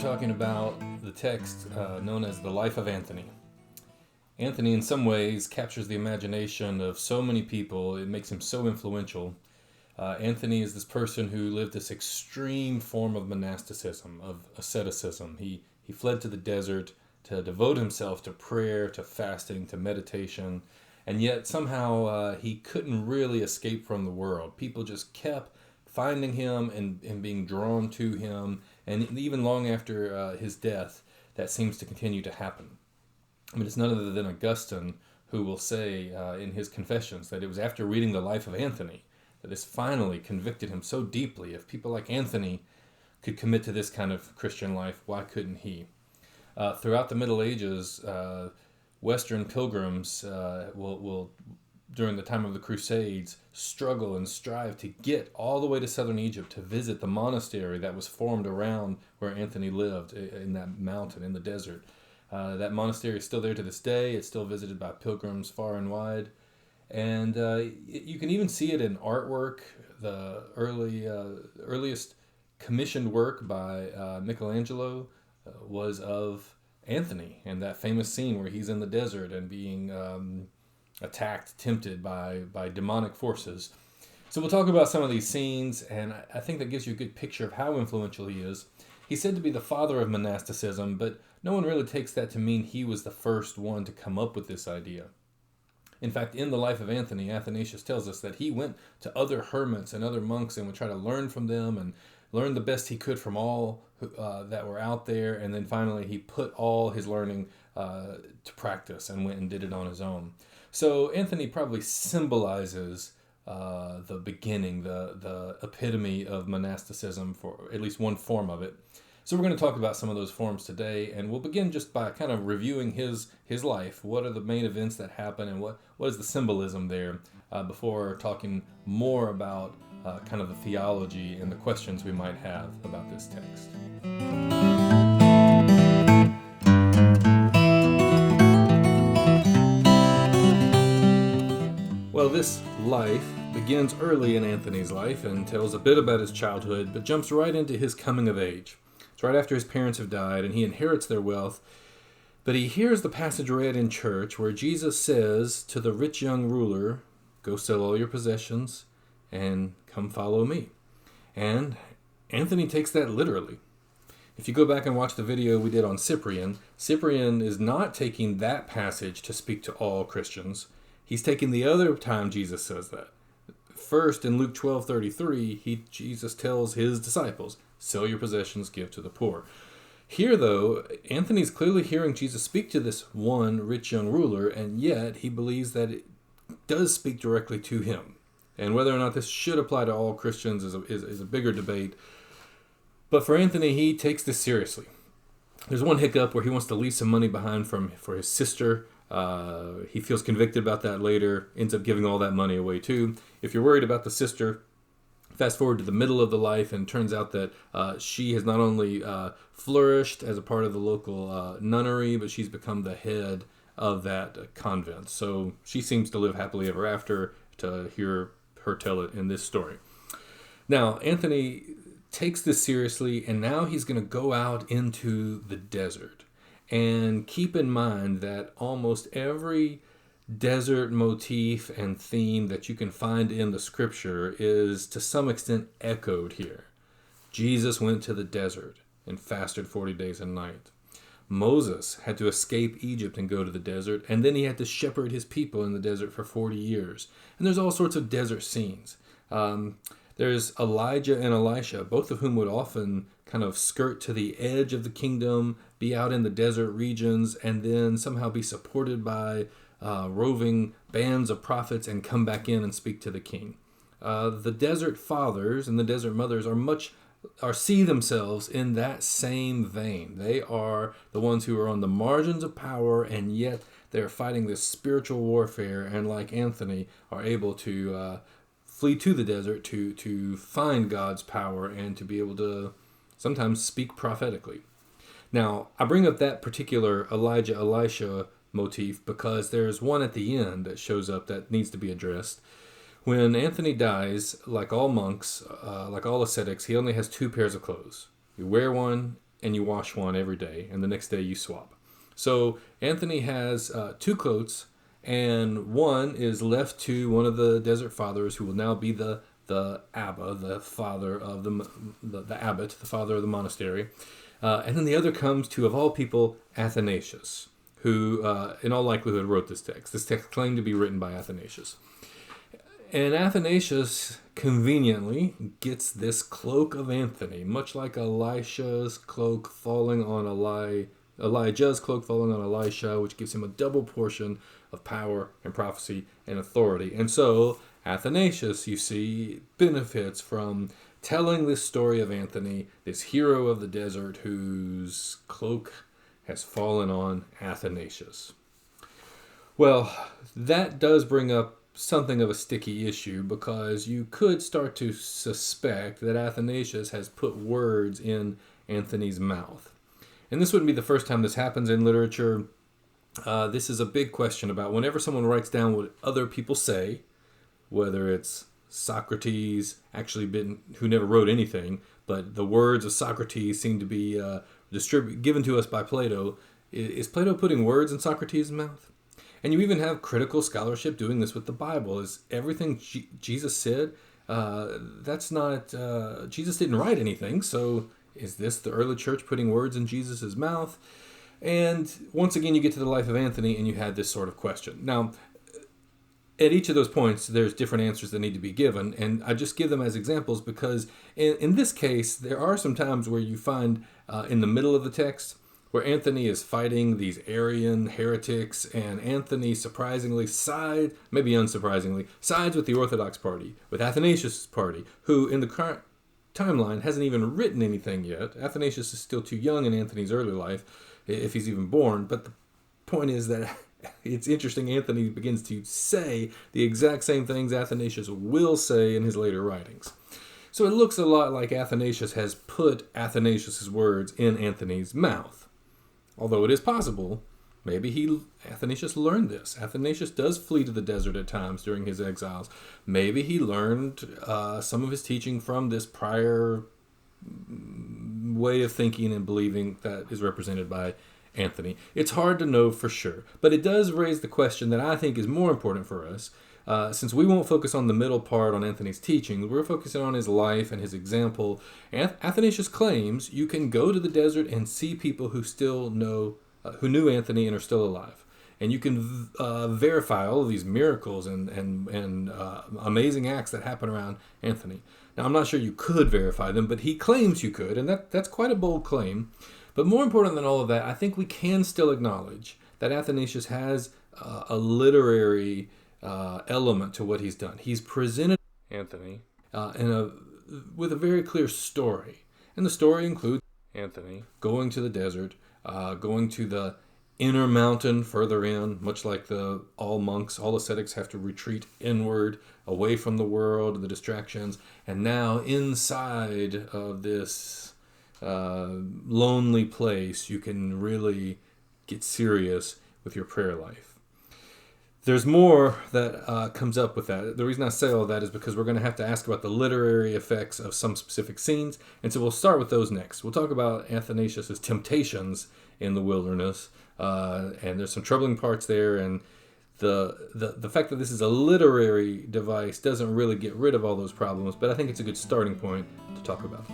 talking about the text known as the Life of Anthony. Anthony, in some ways, captures the imagination of so many people. It makes him so influential. Anthony is this person who lived this extreme form of monasticism, of asceticism. He fled to the desert to devote himself to prayer, to fasting, to meditation, and yet somehow he couldn't really escape from the world. People just kept finding him and being drawn to him, and even long after his death, that seems to continue to happen. I mean, it's none other than Augustine who will say in his Confessions that it was after reading the life of Anthony that this finally convicted him so deeply. If people like Anthony could commit to this kind of Christian life, why couldn't he? Throughout the Middle Ages, Western pilgrims will, during the time of the Crusades, struggle and strive to get all the way to southern Egypt to visit the monastery that was formed around where Anthony lived in that mountain, in the desert. That monastery is still there to this day. It's still visited by pilgrims far and wide. And you can even see it in artwork. The earliest commissioned work by Michelangelo was of Anthony, and that famous scene where he's in the desert and being attacked, tempted by demonic forces. So we'll talk about some of these scenes, and I think that gives you a good picture of how influential he is. He's said to be the father of monasticism, but no one really takes that to mean he was the first one to come up with this idea. In fact, in the Life of Anthony, Athanasius tells us that he went to other hermits and other monks and would try to learn from them and learn the best he could from all that were out there. And then finally, he put all his learning to practice and went and did it on his own. So Anthony probably symbolizes the beginning, the epitome of monasticism, for at least one form of it. So we're going to talk about some of those forms today, and we'll begin just by kind of reviewing his life. What are the main events that happen, and what is the symbolism there, before talking more about kind of the theology and the questions we might have about this text. Well, this life begins early in Anthony's life and tells a bit about his childhood, but jumps right into his coming of age. It's right after his parents have died, and he inherits their wealth. But he hears the passage read in church where Jesus says to the rich young ruler, "Go sell all your possessions and come follow me." And Anthony takes that literally. If you go back and watch the video we did on Cyprian, Cyprian is not taking that passage to speak to all Christians. He's taking the other time Jesus says that. First, in Luke 12:33, Jesus tells his disciples, "Sell your possessions, give to the poor." Here, though, Anthony's clearly hearing Jesus speak to this one rich young ruler, and yet he believes that it does speak directly to him. And whether or not this should apply to all Christians is a bigger debate. But for Anthony, he takes this seriously. There's one hiccup where he wants to leave some money behind for his sister. He feels convicted about that later, ends up giving all that money away too. If you're worried about the sister, fast forward to the middle of the life, and it turns out that she has not only flourished as a part of the local nunnery, but she's become the head of that convent. So she seems to live happily ever after, to hear her tell it in this story. Now, Anthony takes this seriously, and now he's going to go out into the desert. And keep in mind that almost every desert motif and theme that you can find in the scripture is to some extent echoed here. Jesus went to the desert and fasted 40 days and nights. Moses had to escape Egypt and go to the desert, and then he had to shepherd his people in the desert for 40 years. And there's all sorts of desert scenes. There's Elijah and Elisha, both of whom would often kind of skirt to the edge of the kingdom, be out in the desert regions, and then somehow be supported by roving bands of prophets and come back in and speak to the king. The desert fathers and the desert mothers see themselves in that same vein. They are the ones who are on the margins of power, and yet they're fighting this spiritual warfare, and like Anthony, are able to flee to the desert to find God's power and to be able to sometimes speak prophetically. Now, I bring up that particular Elijah-Elisha motif because there's one at the end that shows up that needs to be addressed. When Anthony dies, like all monks, like all ascetics, he only has two pairs of clothes. You wear one and you wash one every day, and the next day you swap. So Anthony has 2 coats, and one is left to one of the desert fathers, who will now be the Abba, the father of the abbot, the father of the monastery. And then the other comes to, of all people, Athanasius, who in all likelihood wrote this text. This text claimed to be written by Athanasius. And Athanasius conveniently gets this cloak of Anthony, much like Elisha's cloak falling on Elijah's cloak falling on Elisha, which gives him a double portion of power and prophecy and authority. And so Athanasius, you see, benefits from telling this story of Anthony, this hero of the desert whose cloak has fallen on Athanasius. Well, that does bring up something of a sticky issue, because you could start to suspect that Athanasius has put words in Anthony's mouth. And this wouldn't be the first time this happens in literature. This is a big question about whenever someone writes down what other people say, whether it's Socrates, who never wrote anything, but the words of Socrates seem to be given to us by Plato. Is Plato putting words in Socrates' mouth? And you even have critical scholarship doing this with the Bible. Is everything Jesus said, that's not, Jesus didn't write anything, so is this the early church putting words in Jesus' mouth? And once again, you get to the life of Anthony, and you had this sort of question. Now, at each of those points, there's different answers that need to be given, and I just give them as examples because in this case, there are some times where you find in the middle of the text where Anthony is fighting these Arian heretics, and Anthony surprisingly maybe unsurprisingly, sides with the Orthodox party, with Athanasius' party, who in the current timeline hasn't even written anything yet. Athanasius is still too young in Anthony's early life, if he's even born, but the point is that it's interesting, Anthony begins to say the exact same things Athanasius will say in his later writings. So it looks a lot like Athanasius has put Athanasius' words in Anthony's mouth. Although it is possible, maybe Athanasius learned this. Athanasius does flee to the desert at times during his exiles. Maybe he learned some of his teaching from this prior way of thinking and believing that is represented by Anthony. It's hard to know for sure, but it does raise the question that I think is more important for us. Since we won't focus on the middle part on Anthony's teaching, we're focusing on his life and his example. Athanasius claims you can go to the desert and see people who still who knew Anthony and are still alive. And you can verify all of these miracles and amazing acts that happen around Anthony. Now, I'm not sure you could verify them, but he claims you could, and that's quite a bold claim. But more important than all of that, I think we can still acknowledge that Athanasius has a literary element to what he's done. He's presented Anthony with a very clear story. And the story includes Anthony going to the desert, going to the inner mountain further in, much like all ascetics have to retreat inward, away from the world and the distractions. And now inside of this lonely place, you can really get serious with your prayer life. There's more that comes up with that. The reason I say all that is because we're going to have to ask about the literary effects of some specific scenes, and so we'll start with those next. We'll talk about Athanasius' temptations in the wilderness, and there's some troubling parts there, and the fact that this is a literary device doesn't really get rid of all those problems, but I think it's a good starting point to talk about.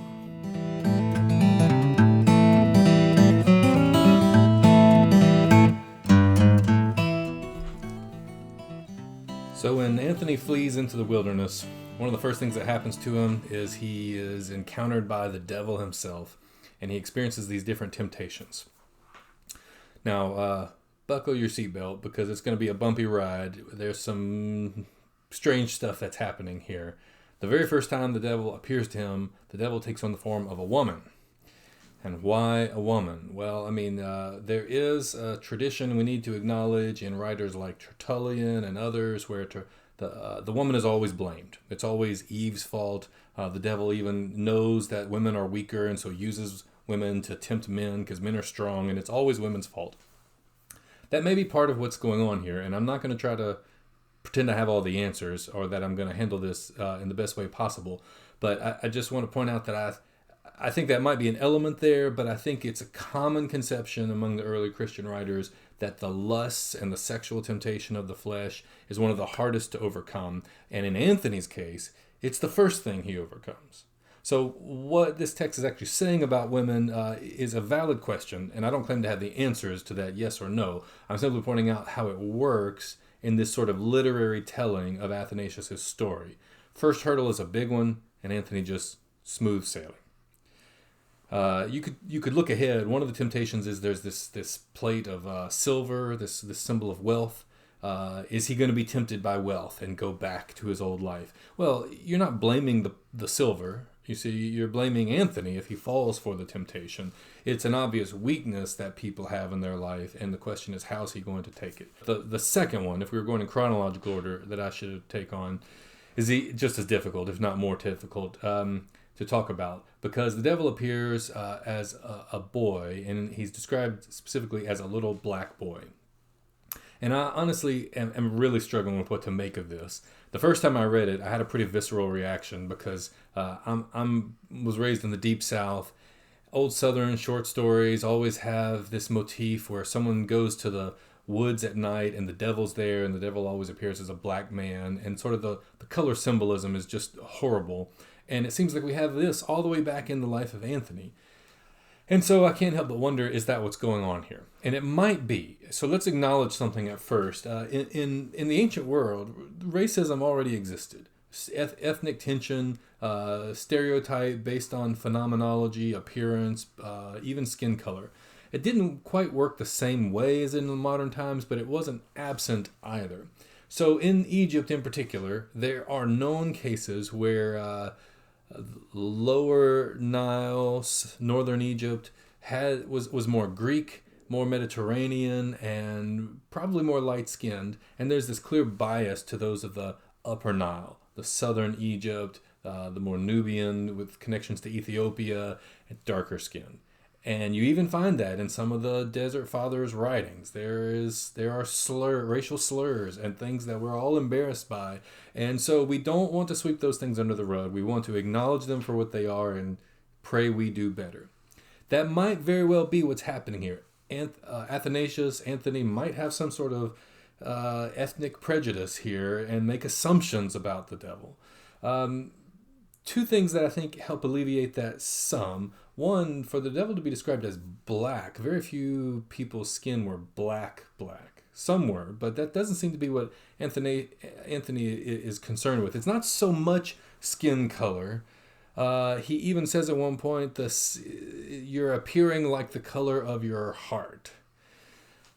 So when Anthony flees into the wilderness, one of the first things that happens to him is he is encountered by the devil himself, and he experiences these different temptations. Now, buckle your seatbelt because it's going to be a bumpy ride. There's some strange stuff that's happening here. The very first time the devil appears to him, the devil takes on the form of a woman. And why a woman? Well, I mean, there is a tradition we need to acknowledge in writers like Tertullian and others where the woman is always blamed. It's always Eve's fault. The devil even knows that women are weaker and so uses women to tempt men because men are strong, and it's always women's fault. That may be part of what's going on here, and I'm not going to try to pretend I have all the answers or that I'm going to handle this in the best way possible. But I just want to point out that I think that might be an element there, but I think it's a common conception among the early Christian writers that the lusts and the sexual temptation of the flesh is one of the hardest to overcome. And in Anthony's case, it's the first thing he overcomes. So what this text is actually saying about women is a valid question, and I don't claim to have the answers to that yes or no. I'm simply pointing out how it works in this sort of literary telling of Athanasius' story. First hurdle is a big one, and Anthony just smooth sailing. You could look ahead. One of the temptations is there's this plate of silver, this symbol of wealth. Is he going to be tempted by wealth and go back to his old life? Well, you're not blaming the silver. You see, you're blaming Anthony if he falls for the temptation. It's an obvious weakness that people have in their life, and the question is, how's he going to take it? The second one, if we were going in chronological order, that I should take on, is just as difficult, if not more difficult, to talk about, because the devil appears as a boy, and he's described specifically as a little black boy. And I honestly am really struggling with what to make of this. The first time I read it, I had a pretty visceral reaction because I was raised in the Deep South. Old Southern short stories always have this motif where someone goes to the woods at night and the devil's there, and the devil always appears as a black man, and sort of the color symbolism is just horrible. And it seems like we have this all the way back in the life of Anthony. And so I can't help but wonder, is that what's going on here? And it might be. So let's acknowledge something at first. In the ancient world, racism already existed. Ethnic tension, stereotype based on phenomenology, appearance, even skin color. It didn't quite work the same way as in the modern times, but it wasn't absent either. So in Egypt in particular, there are known cases where Lower Nile, northern Egypt, was more Greek, more Mediterranean, and probably more light-skinned. And there's this clear bias to those of the Upper Nile, the southern Egypt, the more Nubian with connections to Ethiopia, and darker skin. And you even find that in some of the Desert Fathers' writings. There are racial slurs and things that we're all embarrassed by. And so we don't want to sweep those things under the rug. We want to acknowledge them for what they are and pray we do better. That might very well be what's happening here. Anthony might have some sort of ethnic prejudice here and make assumptions about the devil. Two things that I think help alleviate that some. One, for the devil to be described as black, very few people's skin were black. Some were, but that doesn't seem to be what Anthony is concerned with. It's not so much skin color. He even says at one point, you're appearing like the color of your heart.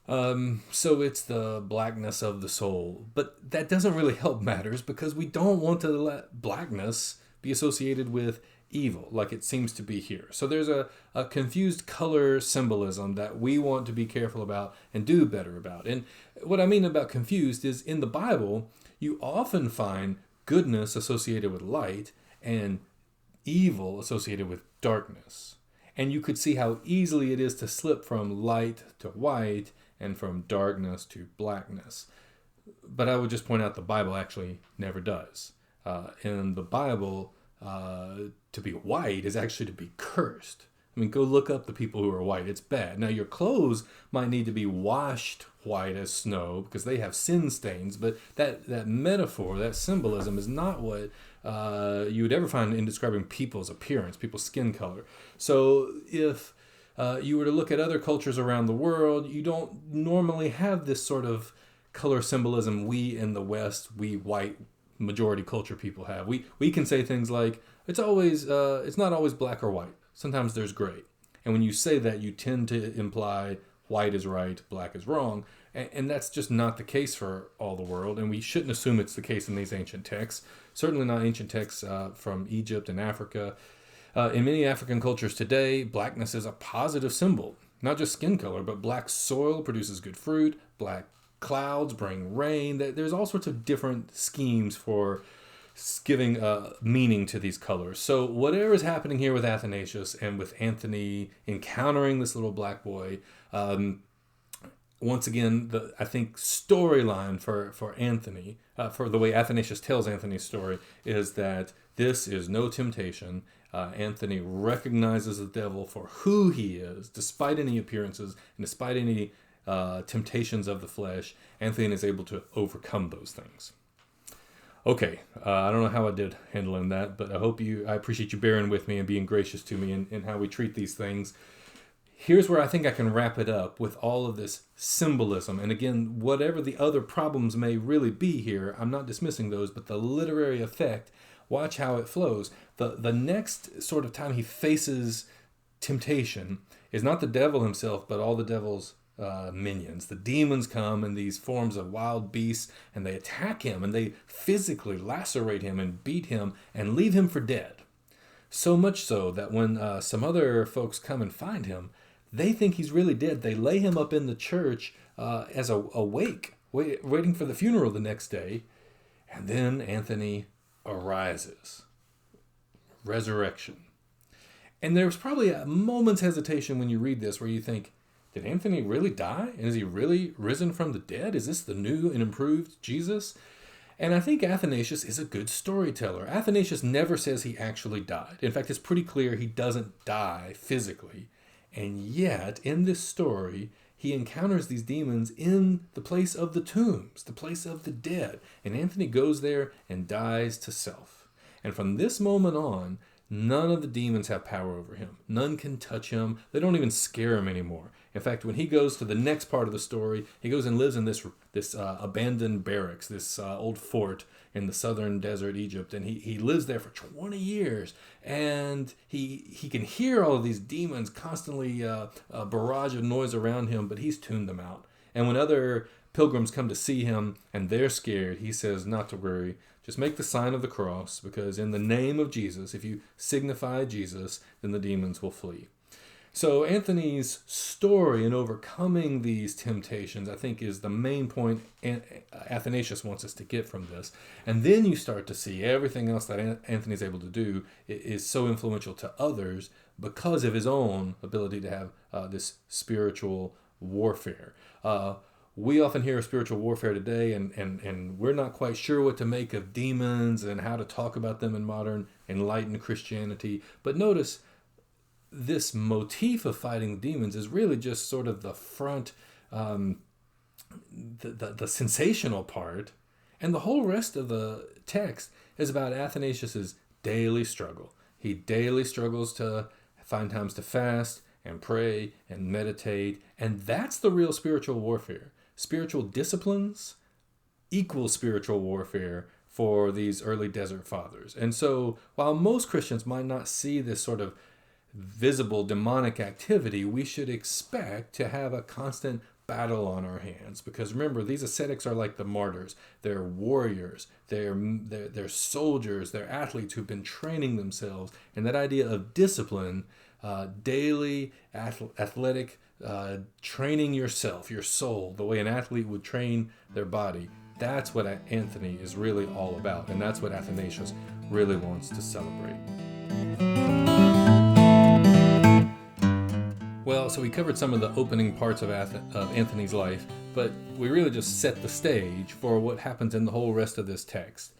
So it's the blackness of the soul. But that doesn't really help matters because we don't want to let blackness be associated with evil, like it seems to be here. So there's a confused color symbolism that we want to be careful about and do better about. And what I mean about confused is in the Bible, you often find goodness associated with light and evil associated with darkness. And you could see how easily it is to slip from light to white and from darkness to blackness. But I would just point out the Bible actually never does. In the Bible, to be white is actually to be cursed. I mean, go look up the people who are white. It's bad. Now, your clothes might need to be washed white as snow because they have sin stains, but that metaphor, that symbolism is not what you would ever find in describing people's appearance, people's skin color. So if you were to look at other cultures around the world, you don't normally have this sort of color symbolism we in the West, we white majority culture people have. We can say things like, it's not always black or white. Sometimes there's gray. And when you say that, you tend to imply white is right, black is wrong. And that's just not the case for all the world. And we shouldn't assume it's the case in these ancient texts. Certainly not ancient texts from Egypt and Africa. In many African cultures today, blackness is a positive symbol. Not just skin color, but black soil produces good fruit. Black clouds bring rain. There's all sorts of different schemes for giving meaning to these colors. So whatever is happening here with Athanasius and with Anthony encountering this little black boy, once again, I think storyline for Anthony, for the way Athanasius tells Anthony's story, is that this is no temptation. Anthony recognizes the devil for who he is, despite any appearances and despite any temptations of the flesh. Anthony is able to overcome those things. Okay, I don't know how I did handling that, but I appreciate you bearing with me and being gracious to me in how we treat these things. Here's where I think I can wrap it up with all of this symbolism. And again, whatever the other problems may really be here, I'm not dismissing those, but the literary effect, watch how it flows. The next sort of time he faces temptation is not the devil himself, but all the devil's minions. The demons come in these forms of wild beasts, and they attack him, and they physically lacerate him and beat him and leave him for dead. So much so that when some other folks come and find him, they think he's really dead. They lay him up in the church as a wake, waiting for the funeral the next day. And then Anthony arises. Resurrection. And there's probably a moment's hesitation when you read this where you think, did Anthony really die? And is he really risen from the dead? Is this the new and improved Jesus? And I think Athanasius is a good storyteller. Athanasius never says he actually died. In fact, it's pretty clear he doesn't die physically. And yet, in this story, he encounters these demons in the place of the tombs, the place of the dead. And Anthony goes there and dies to self. And from this moment on, none of the demons have power over him. None can touch him. They don't even scare him anymore. In fact, when he goes to the next part of the story, he goes and lives in this abandoned barracks, this old fort in the southern desert Egypt, and he lives there for 20 years, and he can hear all of these demons constantly a barrage of noise around him, but he's tuned them out. And when other pilgrims come to see him and they're scared, he says not to worry, just make the sign of the cross, because in the name of Jesus, if you signify Jesus, then the demons will flee. So Anthony's story in overcoming these temptations, I think, is the main point Athanasius wants us to get from this. And then you start to see everything else that Anthony's able to do is so influential to others because of his own ability to have this spiritual warfare. We often hear of spiritual warfare today, and we're not quite sure what to make of demons and how to talk about them in modern enlightened Christianity. But notice, this motif of fighting demons is really just sort of the front, the sensational part, and the whole rest of the text is about Athanasius's daily struggle. He daily struggles to find times to fast and pray and meditate, and that's the real spiritual warfare. Spiritual disciplines equal spiritual warfare for these early desert fathers. And so while most Christians might not see this sort of visible demonic activity, we should expect to have a constant battle on our hands, because remember, these ascetics are like the martyrs. They're warriors, they're soldiers, they're athletes who've been training themselves. And that idea of discipline, daily athletic training yourself, your soul, the way an athlete would train their body, that's what Anthony is really all about, and that's what Athanasius really wants to celebrate. Well, so we covered some of the opening parts of Anthony's life, but we really just set the stage for what happens in the whole rest of this text.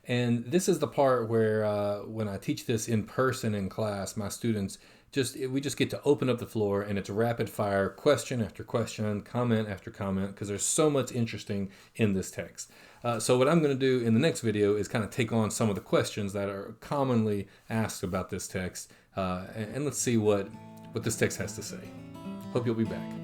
And this is the part where when I teach this in person in class, my students we just get to open up the floor, and it's rapid fire, question after question, comment after comment, because there's so much interesting in this text. So what I'm going to do in the next video is kind of take on some of the questions that are commonly asked about this text, and let's see what this text has to say. Hope you'll be back.